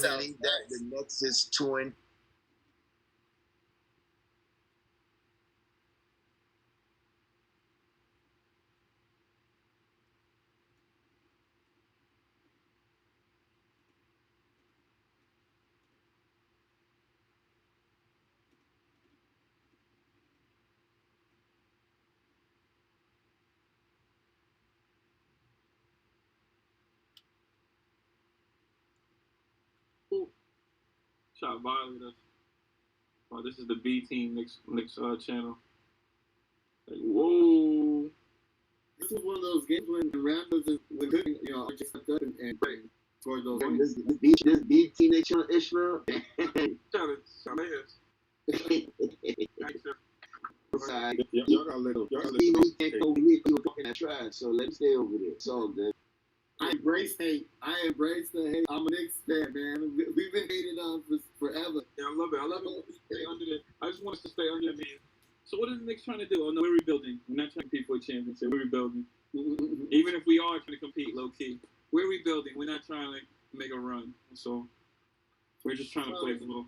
believe that the Knicks is 2 Ooh, shot violate us. Oh, this is the B team Knicks channel. Like, whoa. This is one of those games when Randall's when cooking, just stepped up and scored those points. This B team they trying Ishmael. Shout out. Y'all gotta let him. He can't go over here. He was talking that trash. So let him stay over there. It's all good. I embrace hate. The hate. I'm a Knicks fan, man. We've been hating on for forever. Yeah, I love it. Stay under there. I just want us to stay under there. So what are the Knicks trying to do? Oh no, we're rebuilding. We're not trying to compete for a championship. We're rebuilding. Even if we are trying to compete low key, we're rebuilding. We're not trying to make a run. So we're just trying to play a little.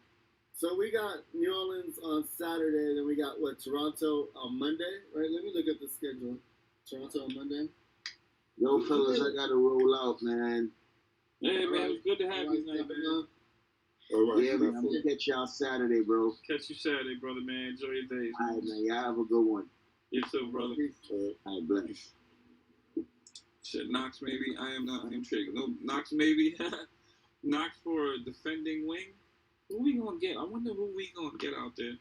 So we got New Orleans on Saturday, then we got Toronto on Monday, right? Let me look at the schedule. Toronto on Monday. Yo, fellas, I gotta roll out, man. Yeah, man, it was good to have you tonight, man. All right, yeah, man, I'm gonna catch y'all Saturday, bro. Catch you Saturday, brother, man. Enjoy your days. All right, man. Y'all have a good one. You too, brother. All right, bless. Shit, Knox maybe. I am trading. No, Knox maybe. Knox for a defending wing. Who we gonna get? I wonder who we gonna get out there.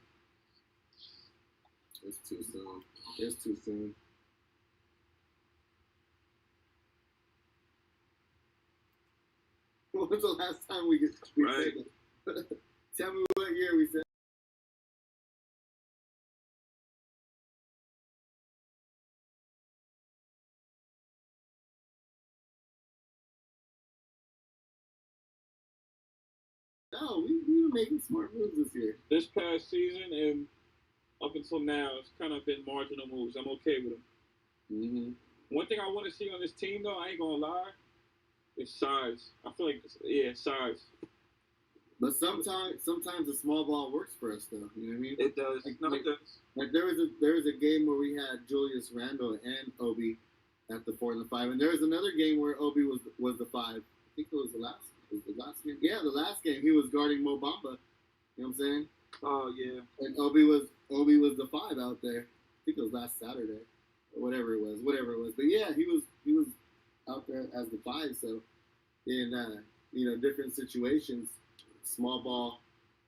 It's too soon. When was the last time we right. said that? Tell me what year we said. No, we were making smart moves this year. This past season and up until now, it's kind of been marginal moves. I'm okay with them. Mm-hmm. One thing I want to see on this team, though, I ain't gonna lie, is size. I feel like, size. But sometimes the small ball works for us, though. You know what I mean? It does. It does. Like there was a game where we had Julius Randle and Obi at the 4 and the 5, and there was another game where Obi was the 5. I think it was the last game. Yeah, the last game he was guarding Mo Bamba. You know what I'm saying? Oh yeah. And Obi was the 5 out there. I think it was last Saturday, or whatever it was. But yeah, he was out there as the 5. So in different situations, small ball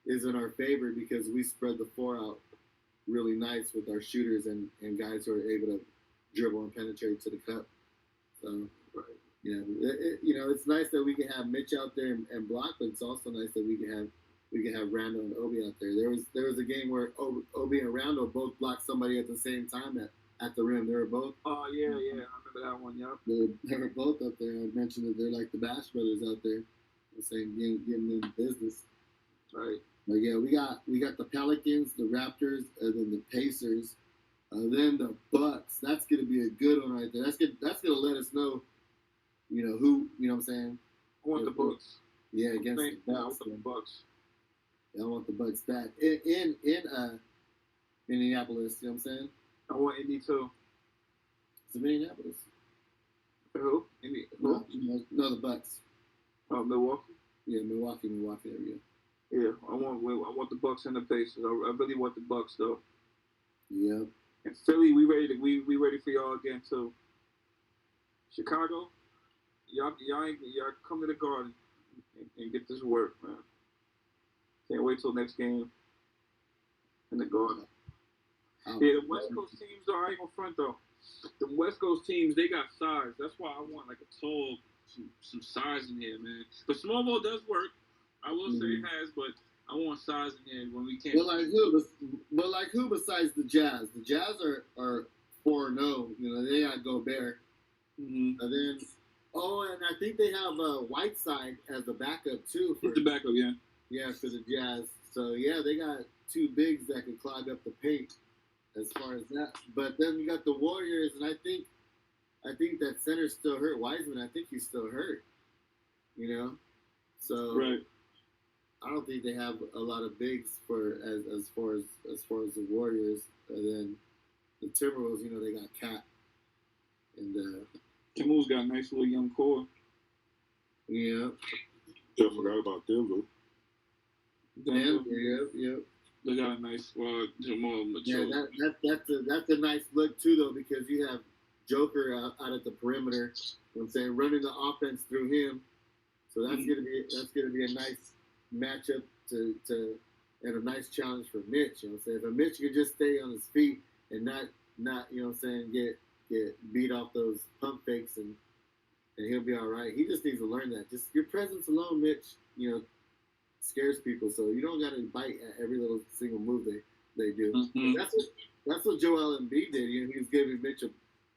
is in our favor because we spread the 4 out really nice with our shooters and guys who are able to dribble and penetrate to the cup. So, it's nice that we can have Mitch out there and block, but it's also nice that we can have Randall and Obi out there. There was a game where Obi and Randall both blocked somebody at the same time at the rim. They were both. Oh yeah, I remember that one. Yep. They were both up there. I mentioned that they're like the Bash Brothers out there. The same game, getting them business. Right. But yeah, we got the Pelicans, the Raptors, and then the Pacers, then the Bucks. That's gonna be a good one right there. That's gonna let us know, who. You know what I'm saying? I want the Bucks. Yeah, against the Bucks. I want the Bucks. Yeah, I want the Bucks back in Minneapolis. You know what I'm saying? I want Indy too. It's Minneapolis. Who? Indy. Who? No, the Bucks. Oh, Milwaukee. Yeah, Milwaukee area. Yeah, I want the Bucks and the Pacers. I really want the Bucks though. Yeah. And Philly, we ready for y'all again too. Chicago, y'all come to the Garden and get this work, man. Can't wait till next game in the Garden. Yeah, the West Coast teams though, I ain't gonna front though. The West Coast teams, they got size. That's why I want like a tall, some size in here, man. But small ball does work. I will say it has, but I want size in here when we can't. But like who besides the Jazz? The Jazz are 4-0. They got Gobert. Mm-hmm. And then and I think they have Whiteside as the backup too. He's the backup, yeah. Yeah, for the Jazz. So yeah, they got 2 bigs that can clog up the paint as far as that. But then you got the Warriors, and I think that center's still hurt. Wiseman, I think he's still hurt. So right. I don't think they have a lot of bigs for as far as the Warriors. And then the Timberwolves, they got Cat and Timberwolves got a nice little young core. yeah. I forgot about Denver. Yep. They got a nice squad. Jamal Yeah, mature. that's a nice look too though, because you have Joker out at the perimeter. You know what I'm saying, running the offense through him. So that's gonna be a nice matchup to and a nice challenge for Mitch. You know what I'm saying? If Mitch could just stay on his feet and not you know what I'm saying, get beat off those pump fakes and he'll be all right. He just needs to learn that. Just your presence alone, Mitch, scares people. So you don't got to bite at every little single move they do. Mm-hmm. That's what Joel Embiid did. He was giving Mitch a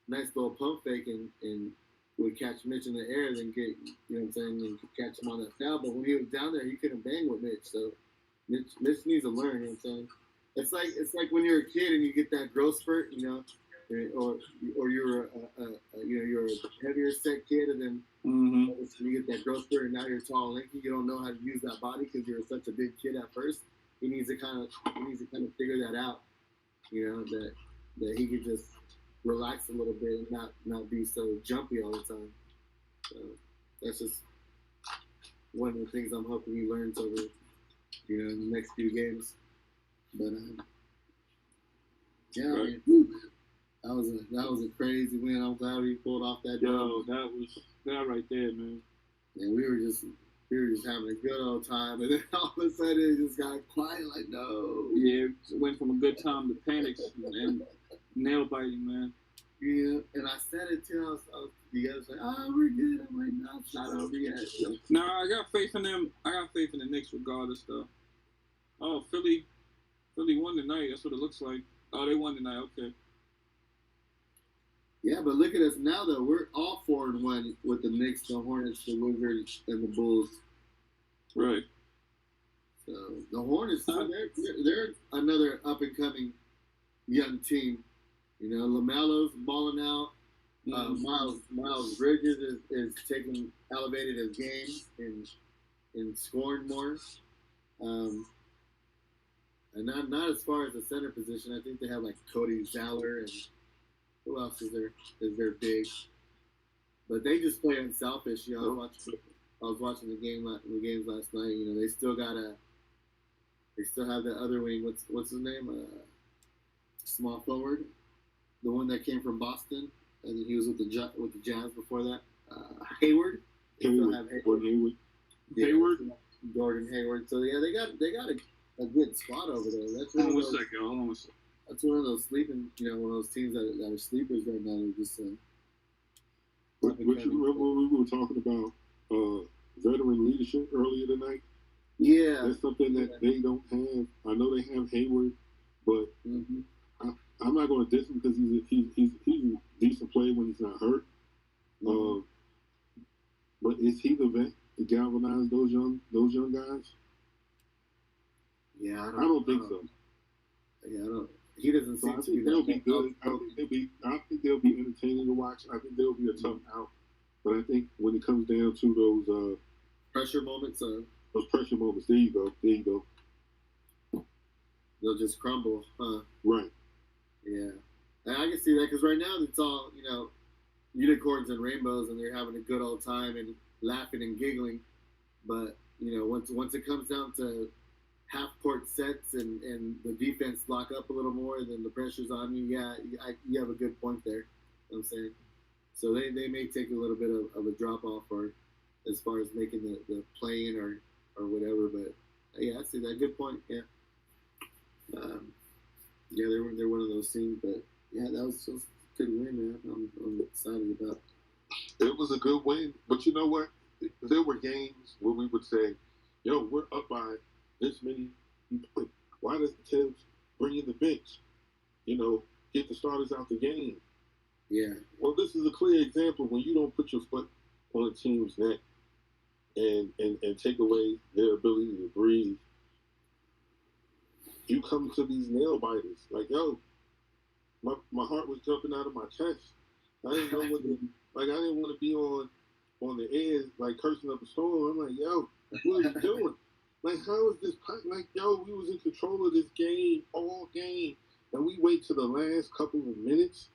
nice little pump fake and would catch Mitch in the air, then get and catch him on that foul. But when he was down there, he couldn't bang with Mitch. So Mitch needs to learn. You know what I'm saying? It's like when you're a kid and you get that growth spurt, or you're you're a heavier set kid, and then you get that growth spurt, and now you're tall and lanky. You don't know how to use that body because you're such a big kid at first. He needs to kind of figure that out. That he could just relax a little bit and not be so jumpy all the time. So that's just one of the things I'm hoping he learns over in the next few games. But yeah, right. That was a crazy win. I'm glad we pulled off that. Yo, that was that right there, man. And we were just having a good old time, and then all of a sudden it just got quiet. Like no. Yeah, it went from a good time to panic and nail biting, man. Yeah, and I said it too. You guys like, oh, we're good. I'm like, no, it's not over yet. Nah, I got faith in them. I got faith in the Knicks regardless, though. Oh, Philly won tonight. That's what it looks like. Oh, they won tonight. Okay. Yeah, but look at us now, though. We're all 4-1 with the Knicks, the Hornets, the Wizards, and the Bulls. Right. So the Hornets, they're another up and coming young team. LaMelo's balling out. Miles Bridges is elevated his game and scoring more. And not as far as the center position. I think they have like Cody Zeller and who else is their big. But they just play unselfish. I was watching the games last night. They still have the other wing. What's his name? Small forward, the one that came from Boston, and he was with the Jazz before that. Hayward. Hayward. Gordon Hayward. So yeah, they got a good squad over there. Hold on one second. That's one of those sleeping, one of those teams that are sleepers right now. They're just. But you remember when we were talking about veteran leadership earlier tonight? Yeah, that's something that they don't have. I know they have Hayward, but I'm not going to diss him because he's a decent player when he's not hurt. But is he the vet to galvanize those young guys? Yeah, I don't think so. Yeah, I don't. He doesn't seem to be they'll be good. I think they'll be entertaining to watch. I think they'll be a tough out. But I think when it comes down to those pressure moments, there you go. They'll just crumble, huh? Right. Yeah, and I can see that because right now it's all unicorns and rainbows, and they're having a good old time and laughing and giggling. But once it comes down to half-court sets and the defense lock up a little more, then the pressure's on you. Yeah, you have a good point there. You know what I'm saying? So they may take a little bit of a drop-off or as far as making the play-in or whatever. But, yeah, I see that. Good point, yeah. Yeah, they're one of those teams. But, yeah, that was a good win, man. I'm excited about it. It was a good win. but you know what? There were games where we would say, yo, we're up by this many points. Why does the Tibbs bring in the bench? Get the starters out the game. Yeah. Well, this is a clear example when you don't put your foot on a team's neck and take away their ability to breathe. You come to these nail biters like, yo, my heart was jumping out of my chest. I didn't know I didn't want to be on the edge, like cursing up a storm. I'm like, yo, what are you doing? Like, how is this? Like, yo, we was in control of this game all game, and we wait to the last couple of minutes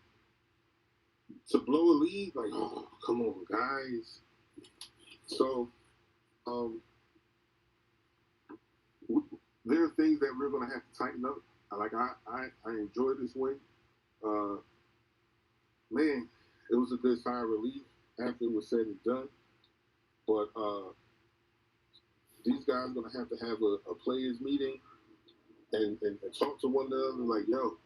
to blow a lead. Like, oh, come on, guys. So, um, there are things that we're gonna have to tighten up. Like, I enjoy this win. Uh, man, it was a good sigh of relief after it was said and done. But these guys are gonna have to have a players meeting and talk to one another. Like, yo,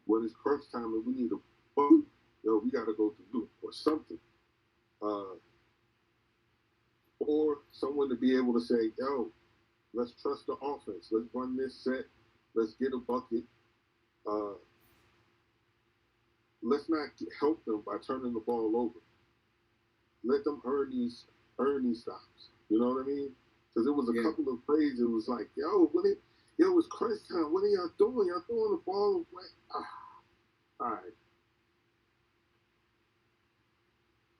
when it's crunch time and we need a vote, yo, we gotta go to do or something. Or someone to be able to say, yo, let's trust the offense. Let's run this set. Let's get a bucket. Let's not help them by turning the ball over. Let them earn these stops. You know what I mean? Because it was a couple of plays. It was like, yo, it's crunch time. What are y'all doing? Y'all throwing the ball away. All right.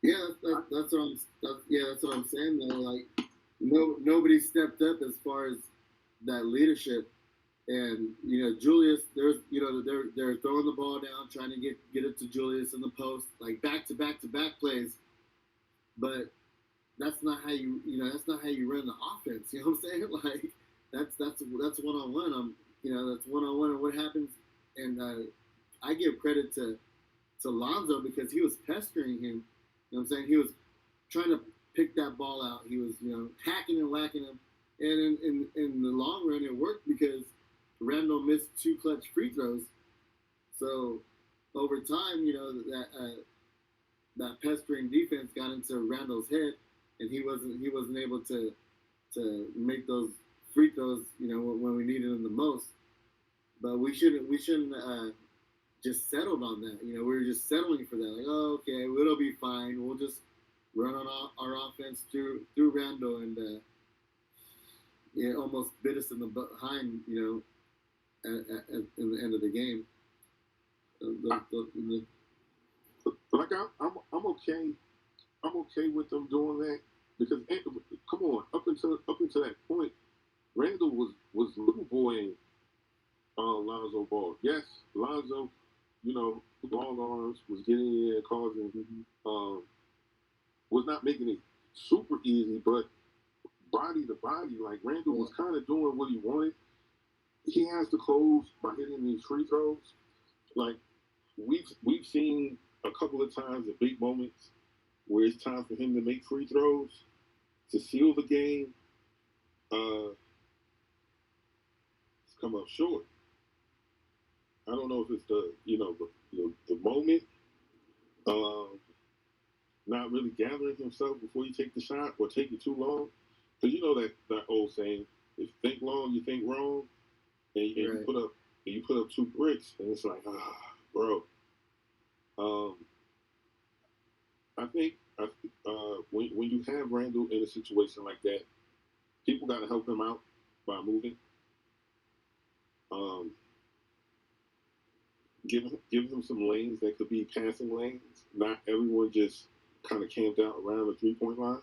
Yeah, that's what I'm saying. Though, like, nobody stepped up as far as that leadership. And Julius, they're throwing the ball down, trying to get it to Julius in the post, like back to back plays. But that's not how you run the offense. You know what I'm saying? Like that's one on one. That's one on one. And what happens? And I give credit to Lonzo because he was pestering him. You know what I'm saying? He was trying to pick that ball out. He was hacking and whacking him. And in the long run, it worked because Randall missed 2 clutch free throws. So over time, that pestering defense got into Randall's head, and he wasn't able to make those free throws, when we needed them the most. But we shouldn't just settled on that. We were just settling for that. Like, oh, okay, it'll be fine. We'll just run on our offense through Randall, and it almost bit us in the behind, in the end of the game. Like I'm okay. I'm okay with them doing that because come on, up until that point, Randall was little boying Lonzo Ball. Yes, Lonzo, long arms was getting in there, causing, was not making it super easy, but body to body, like Randall was kind of doing what he wanted. He has to close by hitting these free throws. Like we've seen a couple of times in big moments where it's time for him to make free throws to seal the game. It's come up short. I don't know if it's the moment, not really gathering himself before you take the shot or take it too long. Because that old saying, if you think long, you think wrong, and you put up 2 bricks, and it's like, bro. I think when you have Randall in a situation like that, people got to help him out by moving. Give him some lanes that could be passing lanes. Not everyone just kind of camped out around the 3-point line.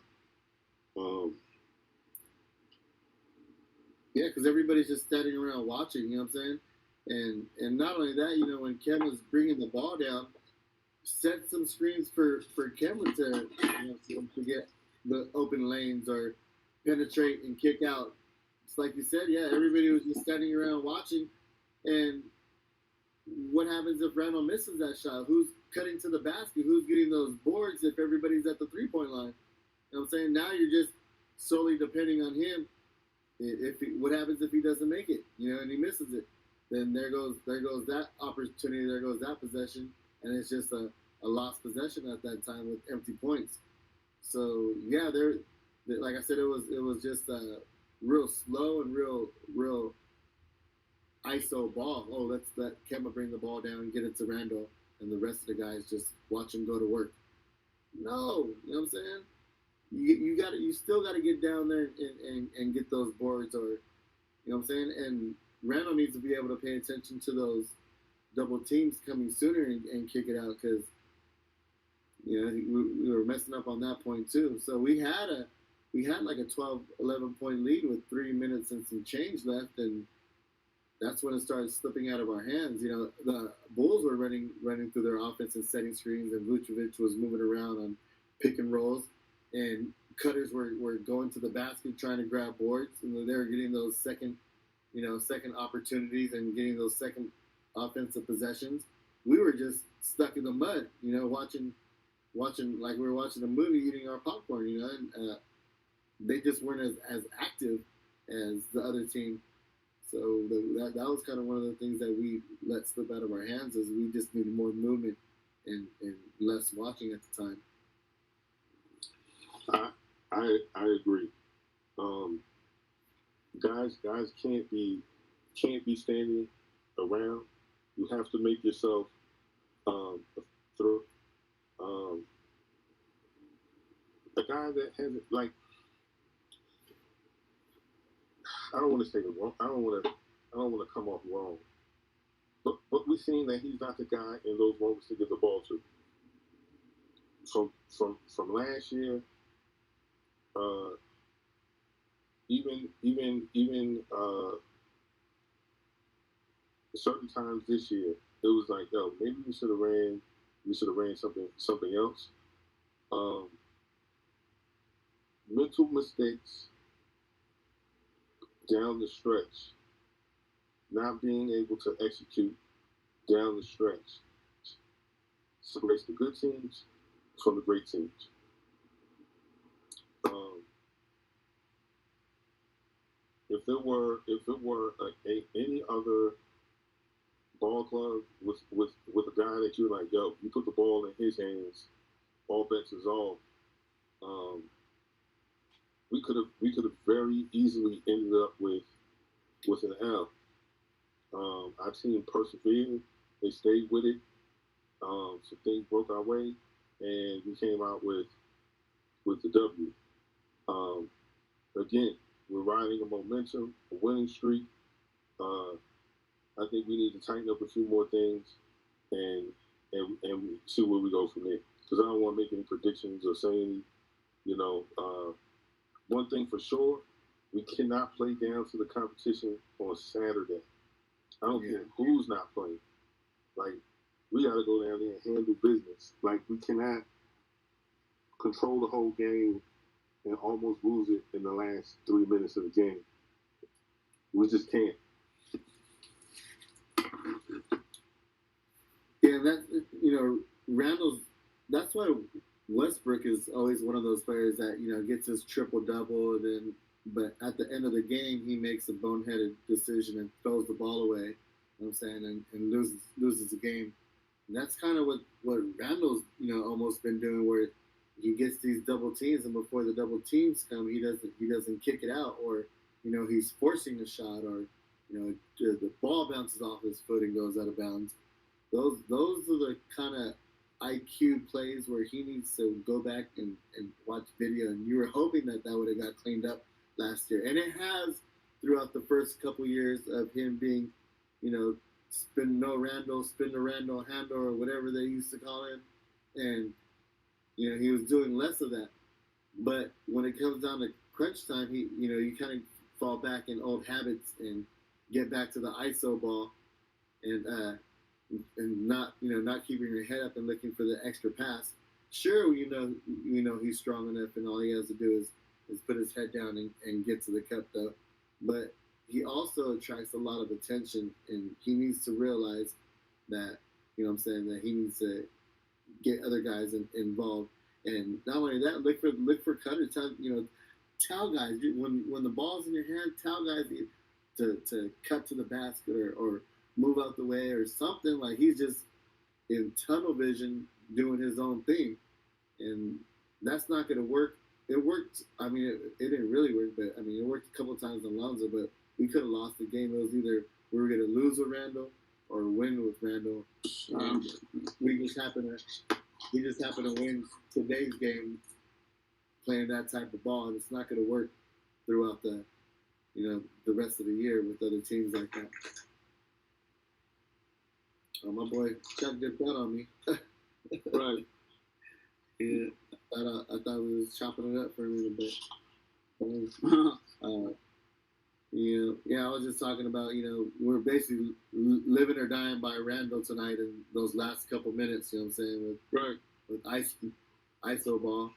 Yeah, because everybody's just standing around watching. You know what I'm saying? And not only that, when Kem was bringing the ball down, set some screens for Kemba to get the open lanes or penetrate and kick out. It's like you said, yeah, everybody was just standing around watching. And what happens if Randall misses that shot? Who's cutting to the basket? Who's getting those boards if everybody's at the 3-point line? You know what I'm saying? Now you're just solely depending on him. What happens if he doesn't make it? And he misses it? Then there goes that opportunity. There goes that possession. And it's just a lost possession at that time with empty points. So yeah, like I said, it was just real slow and real ISO ball. Oh, let's let Kemba bring the ball down and get it to Randall, and the rest of the guys just watch him go to work. No, you know what I'm saying? You still got to get down there and get those boards, or you know what I'm saying. And Randall needs to be able to pay attention to those double teams coming sooner and kick it out because we were messing up on that point too. So we had we had like a 12, 11 point lead with 3 minutes and some change left, and that's when it started slipping out of our hands. You know, the Bulls were running through their offense and setting screens, and Vucevic was moving around on pick and rolls, and cutters were going to the basket trying to grab boards, and they were getting those second opportunities and getting those second offensive possessions. We were just stuck in the mud, you know, watching like we were watching a movie, eating our popcorn, you know, and they just weren't as active as the other team. So that was kind of one of the things that we let slip out of our hands, is we just needed more movement and less watching at the time. I agree. Guys can't be standing around. You have to make yourself through. A guy that hasn't, like, I don't want to say the wrong. I don't want to come off wrong. But we've seen that he's not the guy in those moments to get the ball to. From last year, even certain times this year, it was like, yo, maybe we should have ran something else. Mental mistakes down the stretch, not being able to execute down the stretch, separates the good teams from the great teams. If it were any other ball club with a guy that you're like, yo, you put the ball in his hands, all bets is off. We could have very easily ended up with an L. Our team persevered. They stayed with it. Some things broke our way, and we came out with the W. Again, we're riding a momentum, a winning streak. I think we need to tighten up a few more things and see where we go from there. Because I don't want to make any predictions or say any, one thing for sure, we cannot play down to the competition on Saturday. I don't care who's not playing. Like, we got to go down there and handle business. Like, we cannot control the whole game and almost lose it in the last 3 minutes of the game. We just can't. Yeah, Randall's. That's why Westbrook is always one of those players that gets his triple double, but at the end of the game he makes a boneheaded decision and throws the ball away. You know what I'm saying, and loses the game. And that's kind of what Randall's almost been doing, where he gets these double teams, and before the double teams come, he doesn't kick it out, or he's forcing a shot, or the ball bounces off his foot and goes out of bounds. Those are the kind of IQ plays where he needs to go back and watch video, and you were hoping that would have got cleaned up last year, and it has throughout the first couple years of him being, spin the Randall handle, or whatever they used to call him, and he was doing less of that. But when it comes down to crunch time, you kind of fall back in old habits and get back to the ISO ball, and not keeping your head up and looking for the extra pass. Sure, he's strong enough, and all he has to do is put his head down and get to the cup, though. But he also attracts a lot of attention, and he needs to realize that that he needs to get other guys involved. And not only that, look for cutters. Tell guys when the ball's in your hand, tell guys to cut to the basket or move out the way or something. Like, he's just in tunnel vision doing his own thing, and that's not going to work. It worked. I mean, it didn't really work, but I mean, it worked a couple of times on Lonzo, but we could have lost the game. It was either we were going to lose with Randall or win with Randall. We just happened to win today's game playing that type of ball, and it's not going to work throughout the rest of the year with other teams like that. Oh, my boy Chuck dipped out on me. Right. Yeah, I thought we was chopping it up for a little bit. Yeah, I was just talking about, we're basically living or dying by Randall tonight in those last couple minutes, you know what I'm saying, Right. with ISO ball.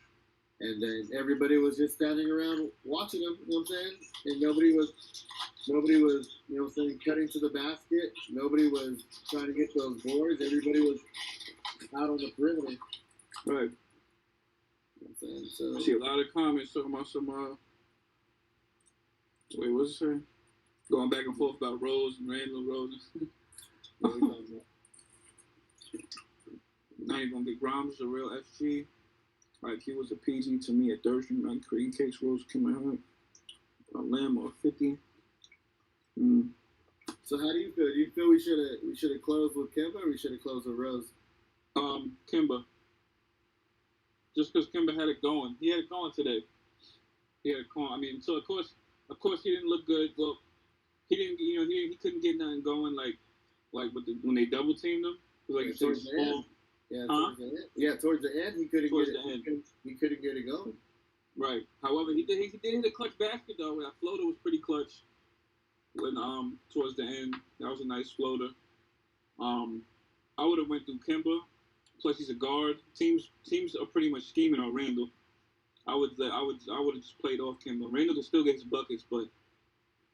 And then everybody was just standing around watching him, you know what I'm saying? And nobody was, you know what I'm saying, cutting to the basket. Nobody was trying to get those boards. Everybody was out on the perimeter. Right. You know what I'm saying? So, I see a lot of comments talking about some, wait, what's it saying? Going back and forth about Rose and Randall Rose. what are we talking about? Now you're going to get Grimes a real SG. Like he was a PG to me at third string, like in case Rose came out. A Lamb or 50. So how do you feel? Do you feel we should have closed with Kemba or we should have closed with Rose? Kemba. Just because Kemba had it going. He had it going today. He had it going. I mean, so of course he didn't look good. Well, he didn't. He couldn't get nothing going like when they double teamed him. It was like towards the end. Towards the end he couldn't get it. He couldn't get it going. Right. However, he did hit a clutch basket though. That floater was pretty clutch. When towards the end, that was a nice floater. I would have went through Kemba. Plus he's a guard. Teams are pretty much scheming on Randall. I would have just played off Kemba. Randall could still get his buckets, but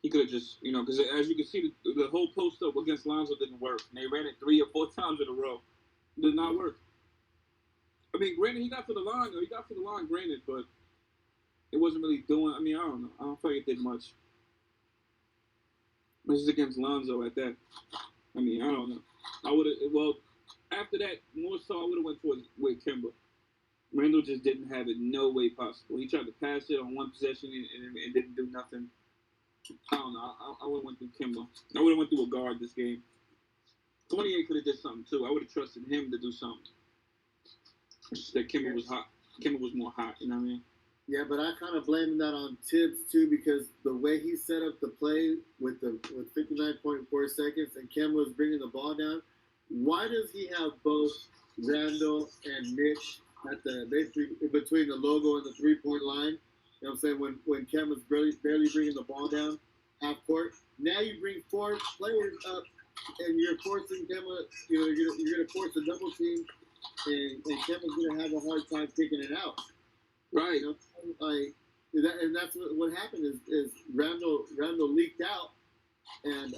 he could have just because as you can see the whole post up against Lonzo didn't work. And they ran it 3 or 4 times in a row. It did not work. I mean, granted, he got to the line, granted, but it wasn't really doing. I mean, I don't know. I don't feel like it did much. This is against Lonzo at that. I mean, I don't know. I would have. Well, after that, more so, I would have went with Kemba. Randall just didn't have it no way possible. He tried to pass it on one possession and didn't do nothing. I don't know. I would have went through Kemba. I would have went through a guard this game. 28 could have did something too. I would have trusted him to do something. It's just that Kemba was hot. Kemba was more hot. You know what I mean? Yeah, but I kind of blame that on Tibbs too because the way he set up the play with 59.4 seconds and Kemba was bringing the ball down. Why does he have both Randall and Mitch at basically between the logo and the 3-point line? You know what I'm saying? When Kemba's barely bringing the ball down half court. Now you bring 4 players up and you're forcing Kemba. You're going to force a double team, and Kemba's going to have a hard time picking it out. Right. And that's what happened is Randall leaked out and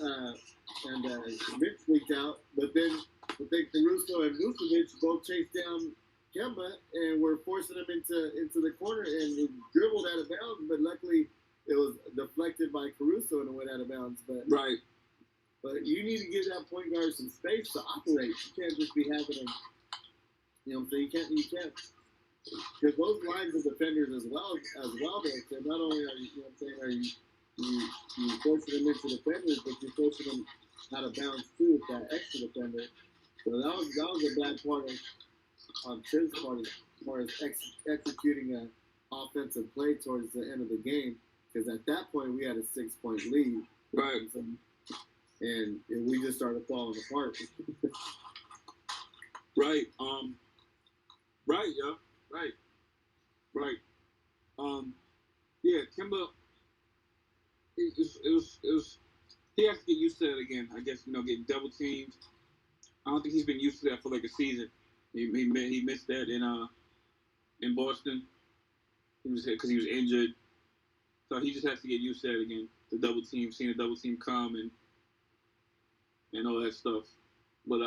Mitch leaked out, but then Caruso and Vucevic both chased down Kemba and were forcing him into the corner and dribbled out of bounds, but luckily it was deflected by Caruso and it went out of bounds. But you need to give that point guard some space to operate. You can't just be having him. You know what I'm saying? You can't. Because those lines of defenders as well, so not only are you forcing them into defenders, but you're forcing them out of bounds too with that extra defender. So that was a bad part on Tim's part as far as executing an offensive play towards the end of the game. Because at that point we had a 6-point lead, right? And we just started falling apart. Right. Right. Yeah. Right. Yeah, Kemba. It was. He has to get used to that again. I guess getting double teamed. I don't think he's been used to that for like a season. He missed that in Boston. He was injured, so he just has to get used to that again. The double team, seeing the double team come and all that stuff. But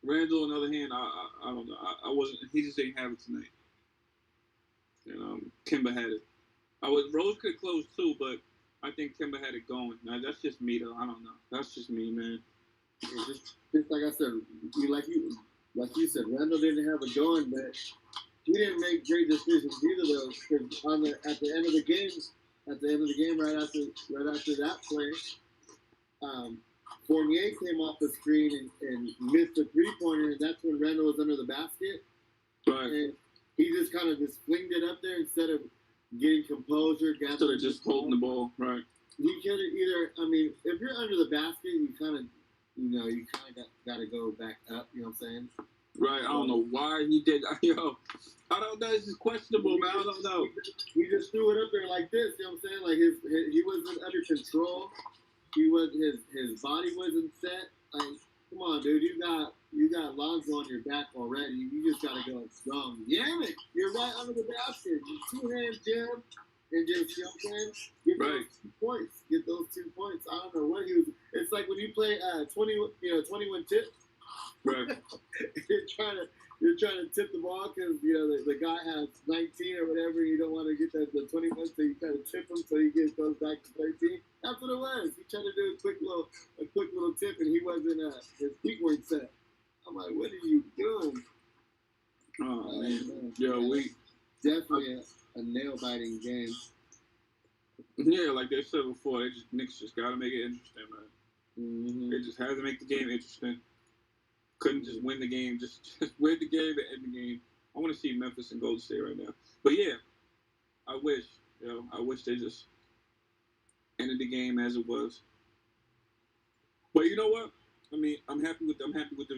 Randall, on the other hand, I don't know. I wasn't. He just didn't have it tonight. And Kemba had it. Rose could close too, but I think Kemba had it going. Now that's just me though. I don't know. That's just me, man. Just like I said, like you said, Randall didn't have it going, but he didn't make great decisions either though. Because at the end of the game, right after that play, Fournier came off the screen and missed a 3-pointer, and that's when Randall was under the basket. Right. And he just kind of just flinged it up there instead of getting composure. Instead of just holding the ball. Right. You could either, I mean, if you're under the basket, you kind of got to go back up. You know what I'm saying? Right. I don't know why he did. Yo, I don't know. It's just questionable, man. I don't know. He just threw it up there like this. You know what I'm saying? Like he wasn't under control. His body wasn't set. Like, come on, dude. You got Lonzo on your back already. You just gotta go strong. Damn it! You're right under the basket. You 2-hand jam and just, you know what I'm saying? Get Right. those 2 points. Get those 2 points. I don't know what he was. It's like when you play 21 tips. Right. You're trying to tip the ball because the guy has 19 or whatever. You don't want to get the 21, so you try to tip him so he goes back to 13. That's what it was. He tried to do a quick little tip, and he wasn't. His feet weren't set. I'm like, what are you doing? Oh man. Yo, definitely a nail biting game. Yeah, like they said before, Knicks just gotta make it interesting, man. Mm-hmm. They just had to make the game interesting. Couldn't just win the game, just win the game and end the game. I want to see Memphis and Golden State right now. But yeah, I wish they just ended the game as it was. But you know what? I mean, I'm happy with the